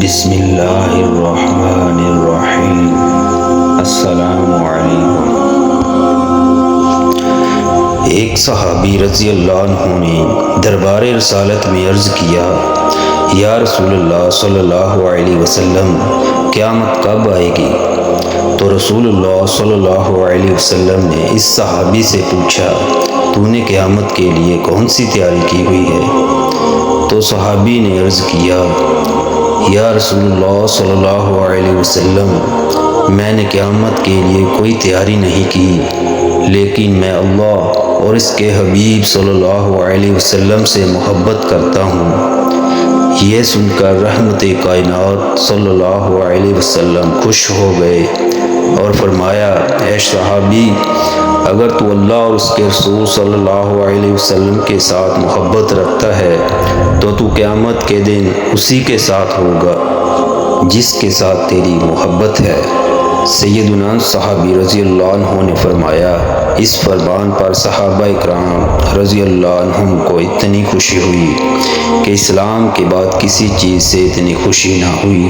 بسم اللہ الرحمن الرحیم۔ السلام علیکم۔ ایک صحابی رضی اللہ عنہ نے دربار رسالت میں عرض کیا، یا رسول اللہ صلی اللہ علیہ وسلم، قیامت کب آئے گی؟ تو رسول اللہ صلی اللہ علیہ وسلم نے اس صحابی سے پوچھا، تو نے قیامت کے لیے کون سی تیاری کی ہوئی ہے؟ تو صحابی نے عرض کیا، یا رسول اللہ صلی اللہ علیہ وسلم، میں نے قیامت کے لیے کوئی تیاری نہیں کی، لیکن میں اللہ اور اس کے حبیب صلی اللہ علیہ وسلم سے محبت کرتا ہوں۔ یہ سن کر رحمت کائنات صلی اللہ علیہ وسلم خوش ہو گئے اور فرمایا، اے صحابی، اگر تو اللہ اور اس کے رسول صلی اللہ علیہ وسلم کے ساتھ محبت رکھتا ہے تو قیامت کے دن اسی کے ساتھ ہوگا جس کے ساتھ تیری محبت ہے۔ سیدنا صحابی رضی اللہ عنہ نے فرمایا، اس فرمان پر صحابہ اکرام رضی اللہ عنہم کو اتنی خوشی ہوئی کہ اسلام کے بعد کسی چیز سے اتنی خوشی نہ ہوئی۔